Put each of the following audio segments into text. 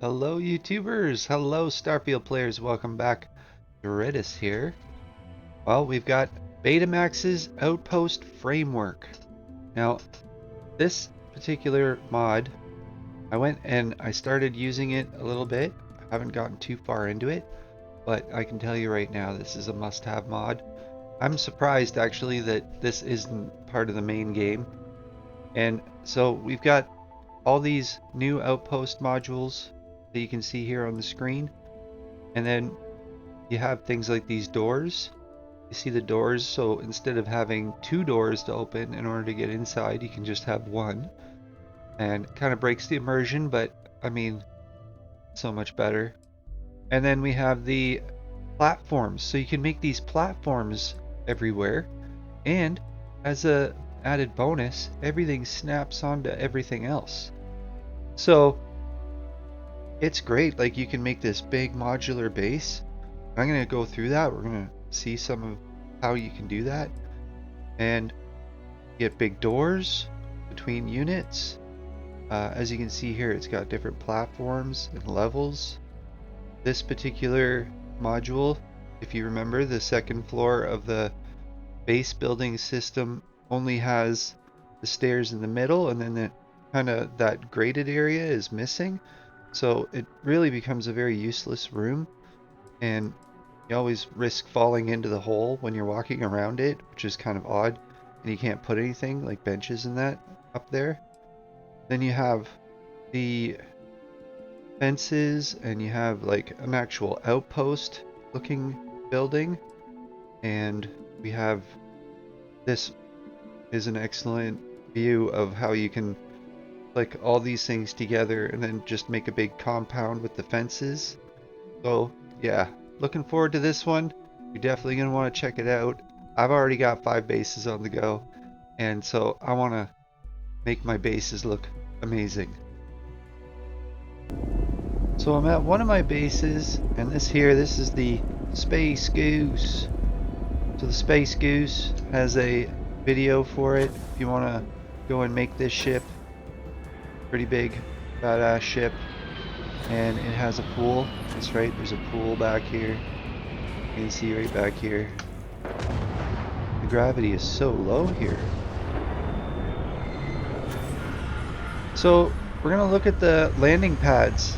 Hello YouTubers, hello Starfield players, welcome back. Redis here. Well, we've got Betamax's Outpost framework. Now, this particular mod, I went and I started using it a little bit. I haven't gotten too far into it, but I can tell you right now, this is a must-have mod. I'm surprised actually that this isn't part of the main game. And so we've got all these new Outpost modules that you can see here on the screen. And then you have things like these doors. You see the doors, so instead of having two doors to open in order to get inside, you can just have one. And it kind of breaks the immersion, but I mean, so much better. And then we have the platforms, so you can make these platforms everywhere. And as a added bonus, everything snaps onto everything else. So it's great, like you can make this big modular base. I'm going to go through that. We're going to see some of how you can do that. And get big doors between units. As you can see here, it's got different platforms and levels. This particular module, if you remember, the second floor of the base building system only has the stairs in the middle, and then the kind of that graded area is missing. So it really becomes a very useless room, and you always risk falling into the hole when you're walking around it, which is kind of odd. And you can't put anything like benches and that up there. Then you have the fences, and you have like an actual outpost looking building. And we have this is an excellent view of how you can click all these things together and then just make a big compound with the fences. So yeah, looking forward to this one. You're definitely going to want to check it out. I've already got 5 bases on the go, and so I want to make my bases look amazing. So I'm at one of my bases, and this is the Space Goose. So the Space Goose has a video for it if you want to go and make this ship. Pretty big, badass ship. And it has a pool. That's right, there's a pool back here. You can see right back here. The gravity is so low here. So we're going to look at the landing pads,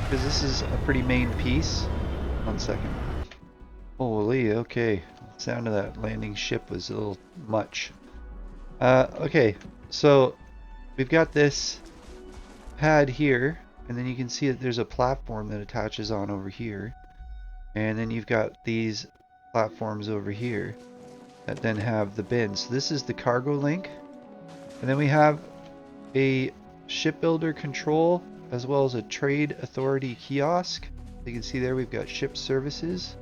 because this is a pretty main piece. 1 second. Holy, okay. The sound of that landing ship was a little much. Okay, so we've got this pad here, and then you can see that there's a platform that attaches on over here. And then you've got these platforms over here that then have the bins. So this is the cargo link. And then we have a shipbuilder control as well as a trade authority kiosk. You can see there we've got ship services.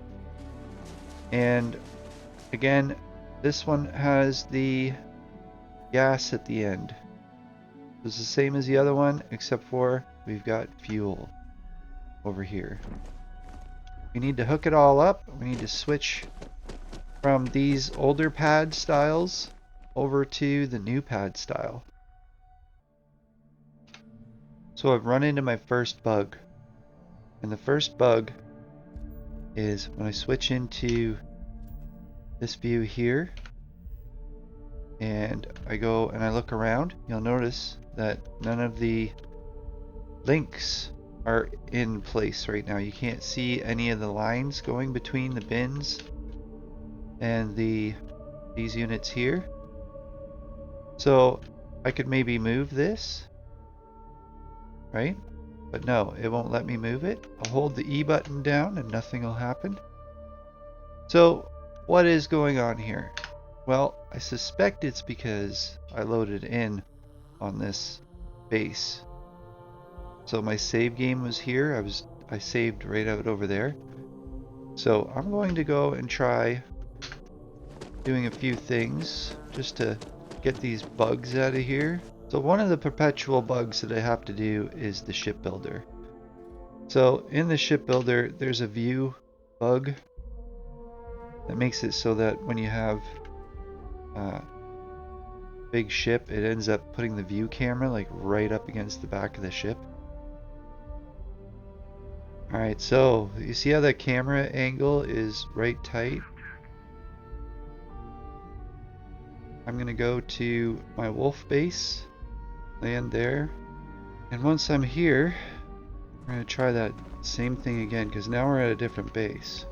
And again, this one has the gas at the end. It's the same as the other one, except for we've got fuel over here. We need to hook it all up. We need to switch from these older pad styles over to the new pad style. So I've run into my first bug. And the first bug is when I switch into this view here and I go and I look around, you'll notice that none of the links are in place right now. You can't see any of the lines going between the bins and these units here. So I could maybe move this, right? But no, it won't let me move it. I'll hold the E button down and nothing will happen. So what is going on here? Well, I suspect it's because I loaded in on this base. So my save game was here. I saved right out over there. So I'm going to go and try doing a few things just to get these bugs out of here. So one of the perpetual bugs that I have to do is the shipbuilder. So in the shipbuilder, there's a view bug that makes it so that when you have a big ship, it ends up putting the view camera like right up against the back of the ship. Alright, so you see how that camera angle is right tight? I'm gonna go to my wolf base, land there, and once I'm here, we're gonna try that same thing again because now we're at a different base.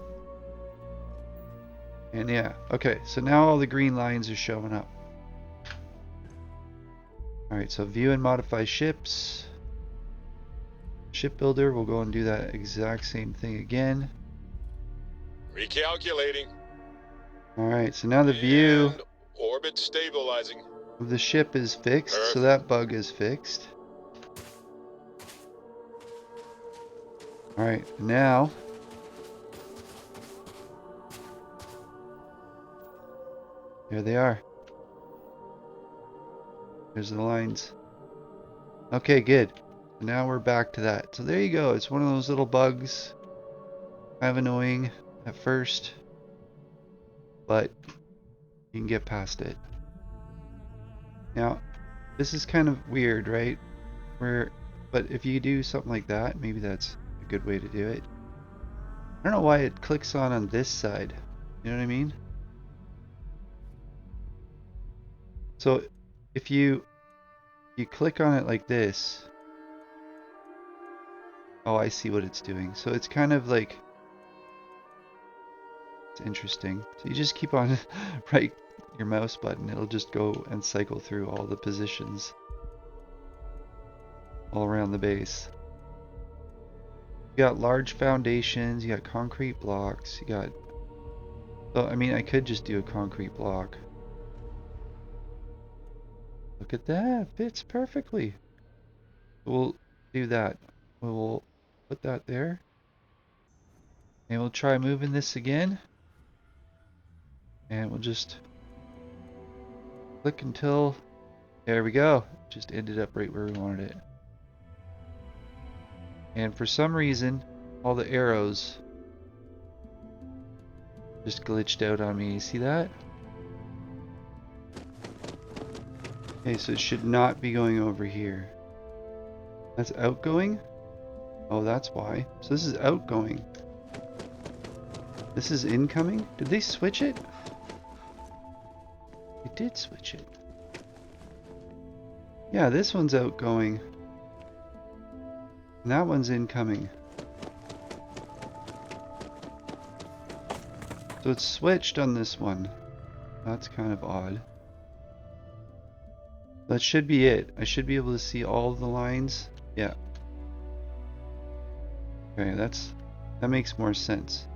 And yeah, okay, so now all the green lines are showing up. Alright, so view and modify ships. Shipbuilder, we'll go and do that exact same thing again. Recalculating. Alright, so now the view And orbit stabilizing. of the ship is fixed, so Perfect. that bug is fixed. Alright, now there they are. There's the lines. Okay, good. Now we're back to that. So there you go. It's one of those little bugs. Kind of annoying at first, but you can get past it. Now, this is kind of weird, right? But if you do something like that, maybe that's a good way to do it. I don't know why it clicks on this side. You know what I mean? So if you click on it like this, oh, I see what it's doing. So it's kind of like, it's interesting. So you just keep on right your mouse button, it'll just go and cycle through all the positions all around the base. You got large foundations, you got concrete blocks, you got, so I mean I could just do a concrete block. Look at that, fits perfectly. We'll do that. We'll put that there. And we'll try moving this again. And we'll just click until, there we go. Just ended up right where we wanted it. And for some reason, all the arrows just glitched out on me. You see that? Okay, so it should not be going over here. That's outgoing? Oh, that's why. So this is outgoing. This is incoming? Did they switch it? They did switch it. Yeah, this one's outgoing. And that one's incoming. So it's switched on this one. That's kind of odd. That should be it. I should be able to see all of the lines. Yeah. Okay, that makes more sense.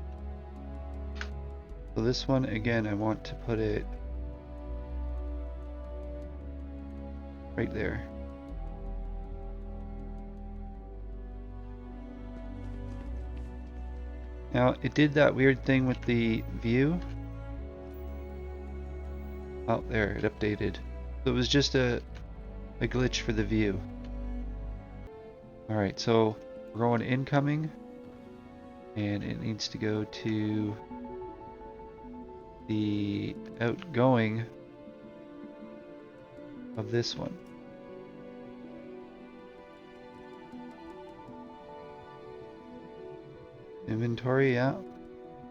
So this one, again, I want to put it right there. Now, it did that weird thing with the view. Oh, there, it updated. So it was just a glitch for the view. Alright, so we're going incoming. And it needs to go to the outgoing of this one. Inventory, yeah.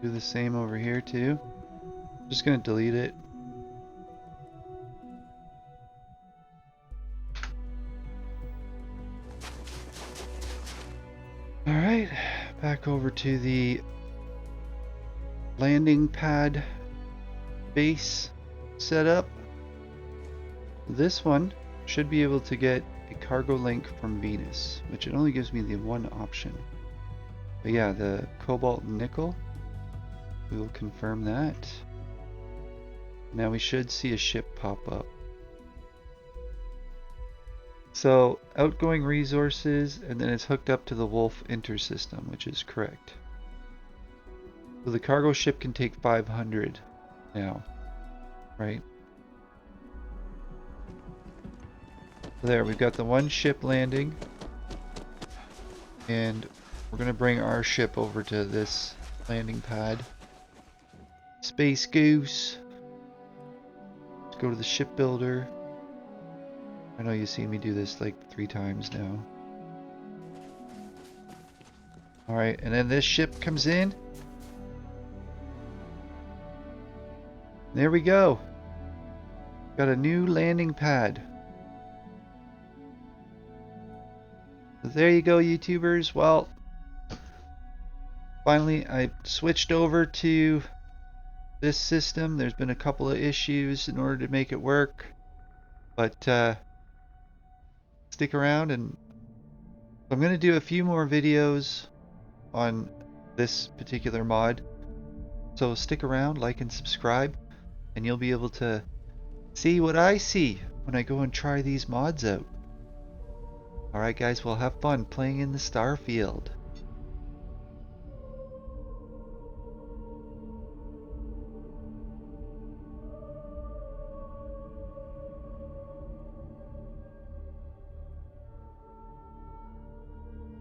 Do the same over here too. Just gonna delete it. Alright, back over to the landing pad base setup. This one should be able to get a cargo link from Venus, which it only gives me the one option. But yeah, the cobalt and nickel, we will confirm that. Now we should see a ship pop up. So outgoing resources, and then it's hooked up to the Wolf intersystem, which is correct. So the cargo ship can take 500 now, right? So there, we've got the one ship landing, and we're gonna bring our ship over to this landing pad. Space Goose. Let's go to the shipbuilder. I know you've seen me do this like 3 times now. Alright, and then this ship comes in. There we go. Got a new landing pad. So there you go, YouTubers. Well, finally I switched over to this system. There's been a couple of issues in order to make it work, but stick around, and I'm going to do a few more videos on this particular mod. So stick around, like and subscribe, and you'll be able to see what I see when I go and try these mods out. Alright guys, we'll have fun playing in the Starfield.